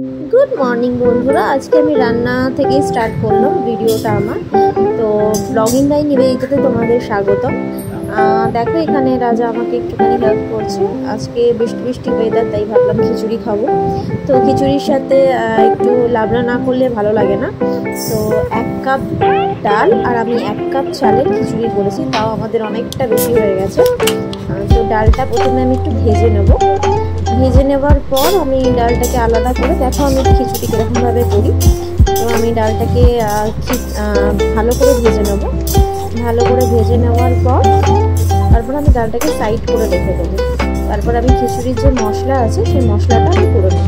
Good morning बंधुरा आज के रान्ना থেকে स्टार्ट করলাম ভিডিওটা আমার তো ব্লগিং বাই নিবেদিতাতে তোমাদের স্বাগতম। দেখো এখানে রাজা আমাকে একটুখানি হেল্প করছে। আজকে বৃষ্টি বৃষ্টি ওয়েদার, তাই ভাবলাম খিচুড়ি খাবো। তো খিচুড়ির সাথে একটু লাবড়া না করলে ভালো লাগে না। তো 1 কাপ ডাল আর আমি 1 কাপ চালের খিচুড়ি করেছি, তাও আমাদের অনেকটা বেশি হয়ে গেছে। তো ডালটা প্রথমে আমি একটু ভেজে নেব। ভেজে নেওয়ার পর আমি ডালটাকে আলাদা করে, দেখো আমি খিচুড়ি কীরকমভাবে করি। তো আমি ডালটাকে ভালো করে ভেজে নেব। ভালো করে ভেজে নেওয়ার পর তারপর আমি ডালটাকে সাইড করে রেখে দেবো। তারপর আমি খিচুড়ির যে মশলা আছে সেই মশলাটা আমি করে নেব।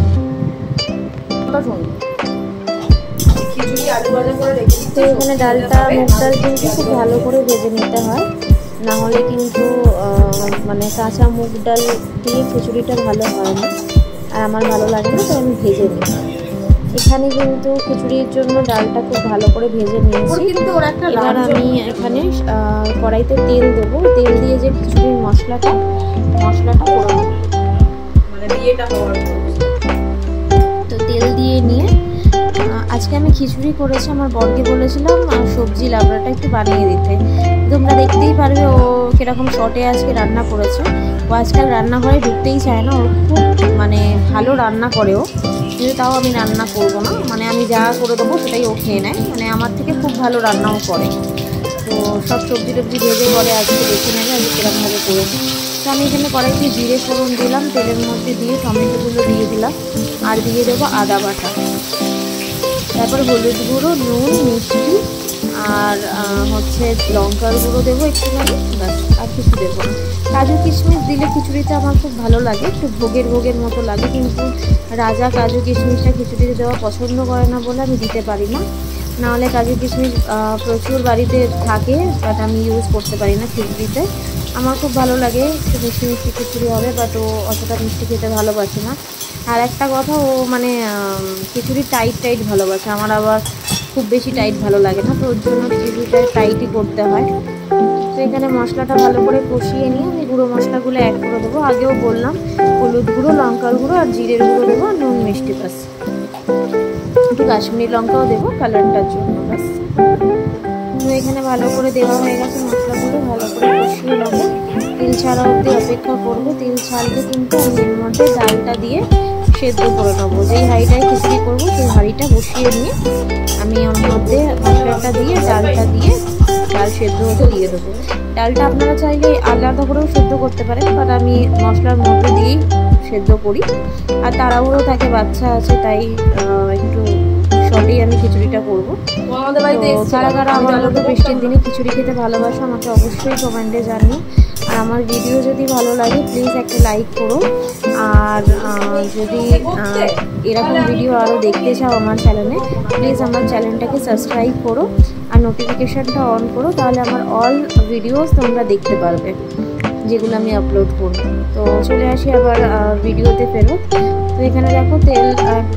তো এখানে ডালটা, মুগ ডাল কিন্তু খুব ভালো করে ভেজে নিতে হয়, না হলে কিন্তু মানে কাঁচা মুগ ডাল দিয়ে খিচুড়িটা ভালো হয় না, আর আমার ভালো লাগে না, তো আমি ভেজে নিই। এখানে কিন্তু খিচুড়ির জন্য ডালটা খুব ভালো করে ভেজে নিয়েছি। এবার আমি এখানে কড়াইতে তেল দেবো। তেল দিয়ে যে খিচুড়ির মশলাটা করে নেব। তো তেল দিয়ে নিয়ে আজকে আমি খিচুড়ি করেছি। আমার বরকে বলেছিলাম সবজি লাবড়াটা একটু বানিয়ে দিতে। তোমরা দেখতেই পারবে ও কীরকম শর্টে আজকে রান্না করেছে। ও আজকাল রান্নাঘরে ঢুকতেই চায় না, ও খুব মানে ভালো রান্না করে ও, কিন্তু তাও আমি রান্না করবো না, মানে আমি যা করে দেবো সেটাই ও খেয়ে নেয়। মানে আমার থেকে খুব ভালো রান্নাও করে। তো সব সবজি টবজি ভেজে বলে আজকে দেখে নেবে আজকে কীরকমভাবে করেছি। তো আমি এখানে কড়াইতে জিরে ফোড়ন দিলাম, তেলের মধ্যে দিয়ে টমেটোগুলো দিয়ে দিলাম, আর দিয়ে দেবো আদা বাটা। তারপর হলুদ গুঁড়ো, নুন, মিষ্টি আর হচ্ছে লঙ্কার গুঁড়ো দেবো একটুখানি, ব্যাস, আর কিছু দেবো না। কাজু কিশমিশ দিলে খিচুড়িটা আমার খুব ভালো লাগে, একটু ভোগের মতো লাগে, কিন্তু রাজা কাজু কিশমিশটা খিচুড়িতে দেওয়া পছন্দ করে না বলে আমি দিতে পারি না। নাহলে কাজু কিশমিশ প্রচুর বাড়িতে থাকে, বাট আমি ইউজ করতে পারি না খিচুড়িতে। আমার খুব ভালো লাগে একটু মিষ্টি মিষ্টি খিচুড়ি হবে, বাট ও অতটা মিষ্টি খেতে ভালোবাসে না। আর একটা কথা, ও মানে খিচুড়ি টাইট ভালোবাসে, আমার আবার খুব বেশি টাইট ভালো লাগে না, তো ওর জন্য খিচুড়িটা টাইটই করতে হয়। তো এখানে মশলাটা ভালো করে কষিয়ে নিয়ে আমি গুঁড়ো মশলাগুলো অ্যাড করে দেবো। আগেও বললাম হলুদ গুঁড়ো, লঙ্কার গুঁড়ো আর জিরের গুঁড়ো দেবো, আর নুন মিষ্টি, ব্যাস। একটু কাশ্মীরি লঙ্কাও দেবো কালারটার জন্য, ব্যাস। তো এখানে ভালো করে দেওয়া হয়ে গেছে মশলাগুলো, ভালো করে কষিয়ে নেবো। তেল ছাড়া অবধি অপেক্ষা করবো। তেল ছাড়লে কিন্তু আমি এর মধ্যে ডালটা দিয়ে সেদ্ধ করে নেবো। যেই হাঁড়িটায় খিচুড়ি করবো সেই হাঁড়িটা বসিয়ে নিয়ে আমি ওর মধ্যে মশলাটা দিয়ে ডালটা দিয়ে ডাল সেদ্ধ হতে দিয়ে দেবো। ডালটা আপনারা চাইলে আলাদা করেও সেদ্ধ করতে পারেন, বাট আমি মশলার মধ্যে দিয়েই সেদ্ধ করি। আর তাড়াহুড়ো থাকে, বাচ্চা আছে, তাই একটু শর্টেই আমি খিচুড়িটা করবো। কারা কারা আমার মতো বৃষ্টির দিনে খিচুড়ি খেতে ভালোবাসো আমাকে অবশ্যই কমেন্টে জানিও। আর আমার ভিডিও যদি ভালো লাগে প্লিজ একটা লাইক করো। আর যদি এরকম ভিডিও আরও দেখতে চাও আমার চ্যানেলে, প্লিজ আমার চ্যানেলটাকে সাবস্ক্রাইব করো আর নোটিফিকেশানটা অন করো, তাহলে আমার অল ভিডিওস তোমরা দেখতে পারবে যেগুলো আমি আপলোড করব। তো চলে আসি আবার ভিডিওতে ফেরত। তো এখানে দেখো তেল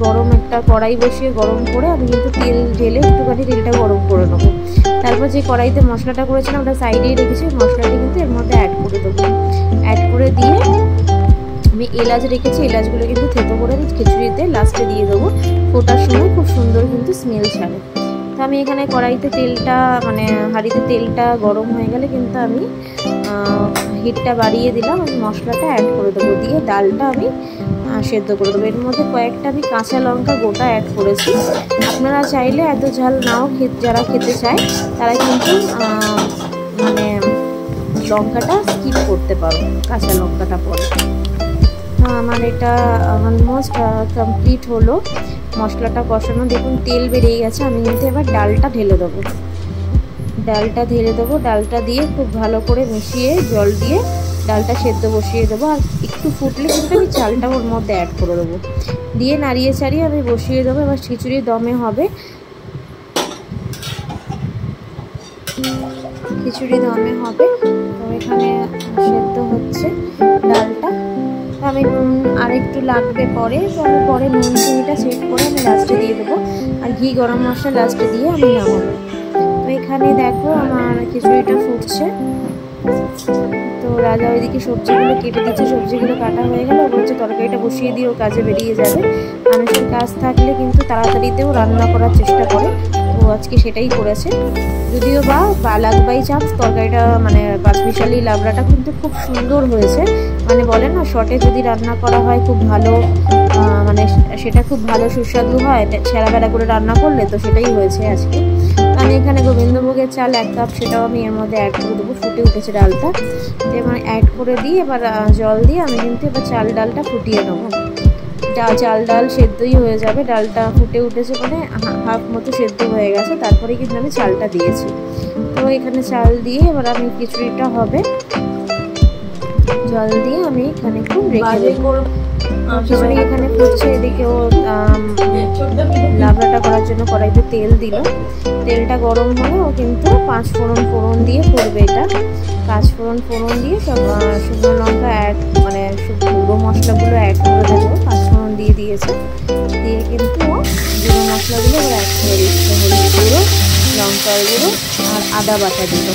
গরম, একটা কড়াই বসিয়ে গরম করে আমি কিন্তু তেল ঢেলে একটুখানি তেলটা গরম করে নেবো। তারপর যে কড়াইতে মশলাটা করেছিলাম ওটা সাইডেই রেখেছি, মশলাটা কিন্তু এর মধ্যে অ্যাড করে দেবো। অ্যাড করে দিয়ে আমি এলাচ রেখেছি, এলাচগুলো কিন্তু থেতো করে আমি খিচুড়িতে লাস্টে দিয়ে দেবো। ফোটার সময় খুব সুন্দর কিন্তু স্মেল ছাড়ে। তো আমি এখানে কড়াইতে তেলটা, মানে হাঁড়িতে তেলটা গরম হয়ে গেলে কিন্তু আমি হিটটা বাড়িয়ে দিলাম। আমি মশলাটা অ্যাড করে দেবো, দিয়ে ডালটা আমি সেদ্ধ করে দেবো। এর মধ্যে কয়েকটা আমি কাঁচা লঙ্কা গোটা অ্যাড করেছি। আপনারা চাইলে এত ঝাল নাও যারা খেতে চায় তারা কিন্তু মানে লঙ্কাটা স্কিপ করতে পারো, কাঁচা লঙ্কাটা পরে। আমার এটা অলমোস্ট কমপ্লিট হলো মশলাটা কষানো। দেখুন তেল বেরিয়ে গেছে। আমি কিন্তু এবার ডালটা ঢেলে দেবো। ডালটা দিয়ে খুব ভালো করে মিশিয়ে জল দিয়ে ডালটা সেদ্ধ বসিয়ে দেবো। আর একটু ফুটলে কিন্তু আমি চালটা ওর মধ্যে অ্যাড করে দেবো, দিয়ে নাড়িয়ে চাড়িয়ে আমি বসিয়ে দেবো। এবার খিচুড়ি দমে হবে, তো এখানে সেদ্ধ হচ্ছে ডালটা। আমি নুন আর একটু লাগবে পরে, তো আমি পরে নুন চিনিটা সেট করে আমি লাস্টে দিয়ে দেবো, আর ঘি গরম মশলা লাস্টে দিয়ে আমি নামাবো। তো এখানে দেখো আমার খিচুড়িটা ফুটছে। তো রাজা ওইদিকে সবজিগুলো কেটে দিচ্ছে, সবজিগুলো কাটা হয়ে গেল, বলছে তরকারিটা বসিয়ে দিয়ে ও কাজে বেরিয়ে যাবে। মানুষের কাজ থাকলে কিন্তু তাড়াতাড়িতেও রান্না করার চেষ্টা করে, তো আজকে সেটাই করেছে। যদিও বা লাগ বাই চান্স তরকারিটা মানে পাঁচমিশালি লাবড়াটা কিন্তু খুব সুন্দর হয়েছে। মানে বলে না শর্টে যদি রান্না করা হয় খুব ভালো, মানে সেটা খুব ভালো সুস্বাদু হয় ছেঁড়াবেড়া করে রান্না করলে, তো সেটাই হয়েছে আজকে। আমি এখানে গোবিন্দভোগের চাল 1 কাপ, সেটাও আমি এর মধ্যে অ্যাড করে দেবো। ফুটে উঠেছে ডালটা, তো এবার অ্যাড করে দিয়ে এবার জল দিয়ে আমি কিন্তু এবার ডালটা ফুটিয়ে নেবো। চাল ডাল সেদ্ধই হয়ে যাবে, ডালটা ফুটে উঠেছে মানে হাফ মতো সেদ্ধ হয়ে গেছে, তারপরে কিন্তু আমি চালটা দিয়েছি। তো এখানে চাল দিয়ে এবার আমি খিচুড়িটা হবে জল দিয়ে আমি এখানে খুব রেখে দেবো। খিচুড়ি এখানে ফুটছে, এদিকেও লাবড়াটা করার জন্য কড়াইতে তেল দিল। তেলটা গরম হলে ও কিন্তু 5 ফোড়ন দিয়ে করবে এটা। 5 ফোড়ন দিয়ে সব শুকনো লঙ্কা অ্যাড মানে গুঁড়ো মশলাগুলো অ্যাড করে দেবো। 5 ফোড়ন দিয়ে দিয়েছে, দিয়ে কিন্তু ও গুঁড়ো মশলাগুলো এবার অ্যাড করে দিচ্ছে। হলুদ গুঁড়ো, লঙ্কার গুঁড়ো আর আদা বাটা দিল।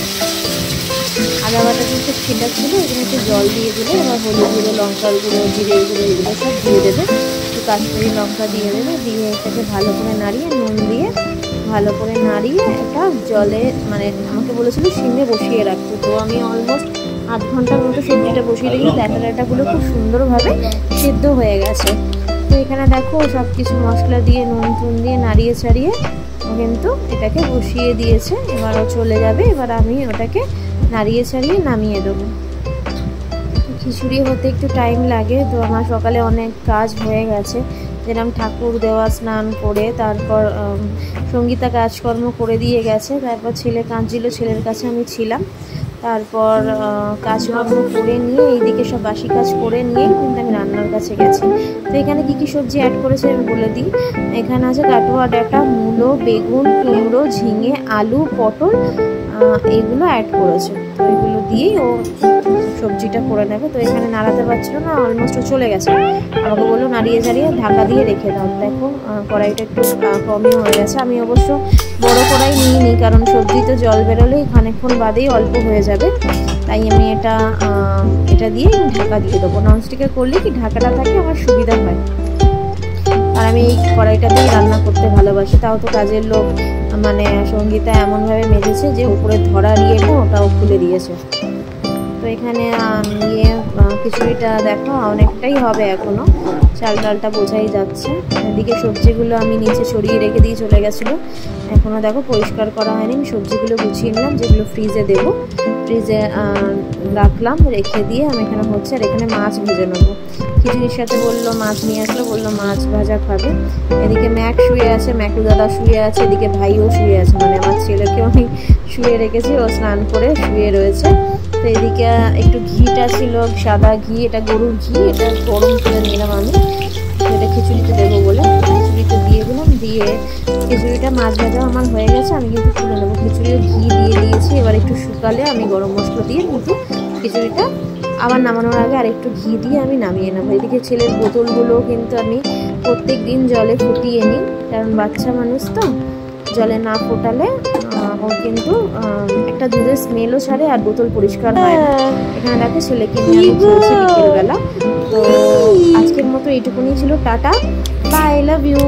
আদা বাটা কিন্তু ছেটা ছিল, এখানে একটু জল দিয়ে দিলে এবার হলুদ গুঁড়ো, লঙ্কার গুঁড়ো, জিরে গুঁড়ো এগুলো সব দিয়ে দেবে। একটু কাশ্মীরি লঙ্কা দিয়ে দেবে, দিয়ে এটাকে ভালো করে নাড়িয়ে নুন দিয়ে ভালো করে নাড়িয়ে এটা জলে মানে আমাকে বলেছিল সিমে বসিয়ে রাখতে। তো আমি অলমোস্ট আধ ঘন্টার মতো সবজিটা বসিয়ে রেখেছি। ডাটাগুলো খুব সুন্দরভাবে সিদ্ধ হয়ে গেছে। তো এখানে দেখো সব কিছু মশলা দিয়ে নুন টুন দিয়ে নাড়িয়ে ছাড়িয়ে কিন্তু এটাকে বসিয়ে দিয়েছে। এবারও চলে যাবে, এবার আমি ওটাকে নাড়িয়ে ছাড়িয়ে নামিয়ে দেবো। খিচুড়ি হতে একটু টাইম লাগে, তো আমার সকালে অনেক কাজ হয়ে গেছে, যেরকম ঠাকুর দেওয়া, স্নান করে তারপর সঙ্গীতা কাজকর্ম করে দিয়ে গেছে, তারপর ছেলে কাঁদছিল, ছেলের কাছে আমি ছিলাম। তারপর কাজকর্ম করে নিয়ে এইদিকে সব বাসি কাজ করে নিয়ে কিন্তু আমি রান্নার কাছে গেছি। তো এখানে কী কী সবজি অ্যাড করেছে আমি বলে দিই। এখানে আছে কাটোয়া ডাঁটা, মূলো, বেগুন, কুমড়ো, ঝিঙে, আলু, পটল, এইগুলো অ্যাড করেছে। তো এগুলো দিয়েই ও সবজিটা করে নেবে। তো এখানে নাড়াতে পারছিল না, অলমোস্ট ও চলে গেছে। আমাকে বললো নাড়িয়ে ঝাড়িয়ে ঢাকা দিয়ে রেখে দাও। দেখো কড়াইটা একটু কমই হয়ে গেছে। আমি অবশ্য বড় কড়াই নিইনি, কারণ সবজিতে জল বেরোলেই খানিকক্ষণ বাদেই অল্প হয়ে যাবে, তাই আমি এটা দিয়ে ঢাকা দিয়ে দেবো। ননস্টিকে করলে কি ঢাকাটা থাকে আমার সুবিধা হয়, আর আমি এই কড়াইটাতেই রান্না করতে ভালোবাসি। তাও তো কাজের লোক মানে সঙ্গীতা এমনভাবে মেজেছে যে উপরে ধরার ইয়েটা ওটাও খুলে দিয়েছে। তো এখানে খিচুড়িটা দেখো অনেকটাই হবে এখনো, চাল ডালটা বোঝাই যাচ্ছে। এদিকে সবজিগুলো আমি নিচে ছড়িয়ে রেখে দিয়ে চলে গেছিলো, এখনও দেখো পরিষ্কার করা হয়নি। আমি সবজিগুলো গুছিয়ে নিলাম, যেগুলো ফ্রিজে দেবো। ফ্রিজে রাখলাম, রেখে দিয়ে আমি এখানে হচ্ছে আর এখানে মাছ ভেজে নেবো। খিচুড়ির সাথে বললো মাছ নিয়ে আসলো, বললো মাছ ভাজা খাবে। এদিকে ম্যাক শুয়ে আছে, ম্যাকু দাদা শুয়ে আছে, এদিকে ভাইও শুয়ে আছে, মানে আমার ছেলেকেও আমি শুয়ে রেখেছি, ও স্নান করে শুয়ে রয়েছে। তো এদিকে একটু ঘিটা ছিল, সাদা ঘি, এটা গরুর ঘি, এটা গরম করে নিলাম আমি, এটা খিচুড়িতে দেবো বলে খিচুড়িতে দিয়ে দিলাম। দিয়ে খিচুড়িটা মাছ ভাজাও আমার হয়ে গেছে, আমি কিন্তু তুলে নেবো। খিচুড়িও ঘি দিয়ে দিয়েছি, এবার একটু শুকালে আমি গরম মশলা দিয়ে কিন্তু খিচুড়িটা আবার নামানোর আগে আর একটু ঘি দিয়ে আমি নামিয়ে নেবো। এদিকে ছেলের বোতলগুলোও কিন্তু আমি প্রত্যেক দিন জলে ফুটিয়ে নিই, কারণ বাচ্চা মানুষ তো জলে না ফোটালে ও কিন্তু একটা দুধের স্মেলও ছাড়ে আর বোতল পরিষ্কার হয় না। এখানে দেখো ছেলেকে নিয়ে আমি খেলছি বিকেলবেলা। তো আজকের মতো এইটুকুনি ছিল, টাটা, বাই, লাভ ইউ।